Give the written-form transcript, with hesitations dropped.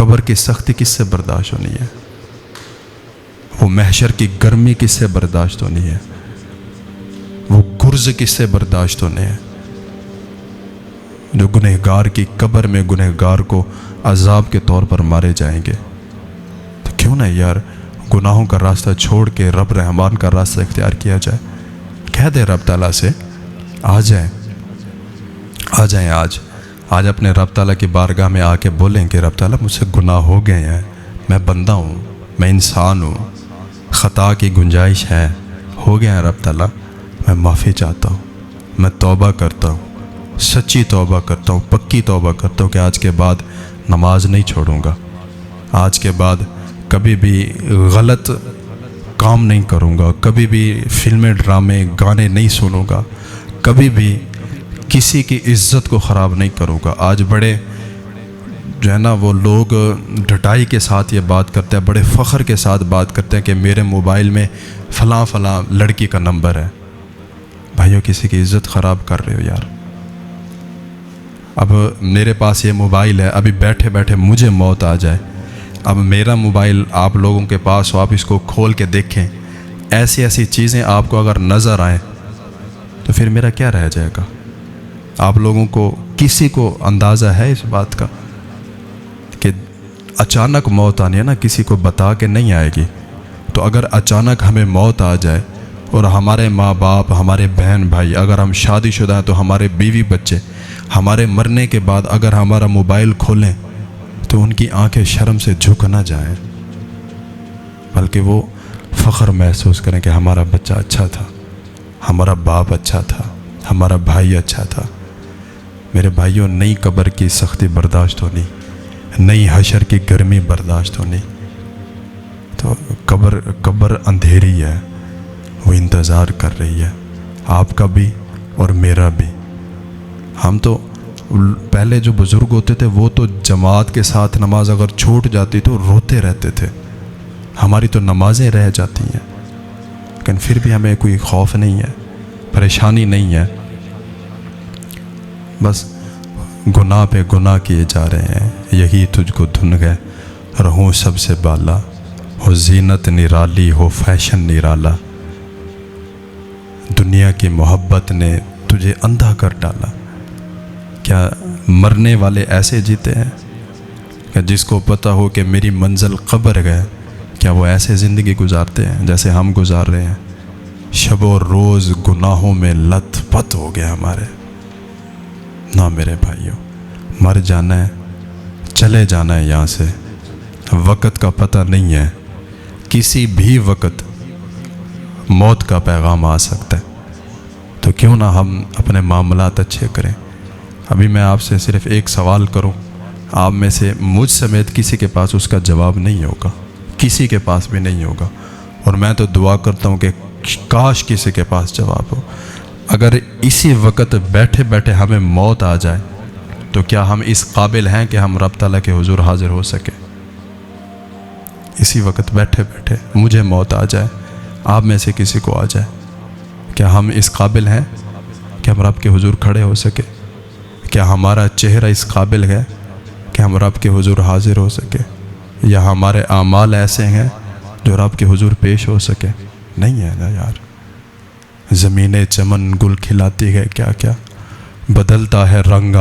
قبر کی سختی کس سے برداشت ہونی ہے؟ وہ محشر کی گرمی کس سے برداشت ہونی ہے؟ وہ گرز کس سے برداشت ہونے ہیں؟ جو گنہگار کی قبر میں گنہگار کو عذاب کے طور پر مارے جائیں گے، تو کیوں نہ یار گناہوں کا راستہ چھوڑ کے رب رحمان کا راستہ اختیار کیا جائے؟ کہہ دے رب تعالیٰ سے آ جائیں آج اپنے رب تعالیٰ کی بارگاہ میں آ کے بولیں کہ رب تعالیٰ مجھ سے گناہ ہو گئے ہیں، میں بندہ ہوں، میں انسان ہوں، خطا کی گنجائش ہے، ہو گیا ہے رب تعالیٰ، میں معافی چاہتا ہوں، میں توبہ کرتا ہوں، سچی توبہ کرتا ہوں، پکی توبہ کرتا ہوں کہ آج کے بعد نماز نہیں چھوڑوں گا، آج کے بعد کبھی بھی غلط کام نہیں کروں گا، کبھی بھی فلمیں ڈرامے گانے نہیں سنوں گا، کبھی بھی کسی کی عزت کو خراب نہیں کروں گا۔ آج بڑے جو ہے نا وہ لوگ ڈٹائی کے ساتھ یہ بات کرتے ہیں، بڑے فخر کے ساتھ بات کرتے ہیں کہ میرے موبائل میں فلاں لڑکی کا نمبر ہے۔ بھائیو کسی کی عزت خراب کر رہے ہو یار۔ اب میرے پاس یہ موبائل ہے، ابھی بیٹھے بیٹھے مجھے موت آ جائے، اب میرا موبائل آپ لوگوں کے پاس ہو، آپ اس کو کھول کے دیکھیں، ایسی چیزیں آپ کو اگر نظر آئیں تو پھر میرا کیا رہ جائے گا؟ آپ لوگوں کو کسی کو اندازہ ہے اس بات کا کہ اچانک موت آنی ہے نا، کسی کو بتا کے نہیں آئے گی۔ تو اگر اچانک ہمیں موت آ جائے اور ہمارے ماں باپ، ہمارے بہن بھائی، اگر ہم شادی شدہ ہیں تو ہمارے بیوی بچے، ہمارے مرنے کے بعد اگر ہمارا موبائل کھولیں تو ان کی آنکھیں شرم سے جھک نہ جائیں، بلکہ وہ فخر محسوس کریں کہ ہمارا بچہ اچھا تھا، ہمارا باپ اچھا تھا، ہمارا بھائی اچھا تھا۔ میرے بھائیوں، نئی قبر کی سختی برداشت ہونی، نئی حشر کی گرمی برداشت ہونی، تو قبر اندھیری ہے، وہ انتظار کر رہی ہے، آپ کا بھی اور میرا بھی۔ ہم تو پہلے جو بزرگ ہوتے تھے وہ تو جماعت کے ساتھ نماز اگر چھوٹ جاتی تو روتے رہتے تھے، ہماری تو نمازیں رہ جاتی ہیں، لیکن پھر بھی ہمیں کوئی خوف نہیں ہے، پریشانی نہیں ہے، بس گناہ پہ گناہ کیے جا رہے ہیں۔ یہی تجھ کو دھن گئے رہوں سب سے بالا، ہو زینت نرالی ہو فیشن نرالا، دنیا کی محبت نے تجھے اندھا کر ڈالا۔ کیا مرنے والے ایسے جیتے ہیں کہ جس کو پتہ ہو کہ میری منزل قبر ہے، کیا وہ ایسے زندگی گزارتے ہیں جیسے ہم گزار رہے ہیں؟ شب و روز گناہوں میں لت پت ہو گیا ہمارے۔ نہ میرے بھائیوں، مر جانا ہے، چلے جانا ہے یہاں سے، وقت کا پتہ نہیں ہے، کسی بھی وقت موت کا پیغام آ سکتا ہے، تو کیوں نہ ہم اپنے معاملات اچھے کریں۔ ابھی میں آپ سے صرف ایک سوال کروں، آپ میں سے مجھ سمیت کسی کے پاس اس کا جواب نہیں ہوگا، کسی کے پاس بھی نہیں ہوگا، اور میں تو دعا کرتا ہوں کہ کاش کسی کے پاس جواب ہو۔ اگر اسی وقت بیٹھے بیٹھے ہمیں موت آ جائے تو کیا ہم اس قابل ہیں کہ ہم رب تعالیٰ کے حضور حاضر ہو سکے؟ اسی وقت بیٹھے بیٹھے مجھے موت آ جائے، آپ میں سے کسی کو آ جائے، کیا ہم اس قابل ہیں کہ ہم رب کے حضور کھڑے ہو سکے؟ کیا ہمارا چہرہ اس قابل ہے کہ ہم رب کے حضور حاضر ہو سکے؟ یا ہمارے اعمال ایسے ہیں جو رب کے حضور پیش ہو سکے؟ نہیں ہے نا یار۔ زمینِ چمن گل کھلاتی ہے کیا کیا، بدلتا ہے رنگ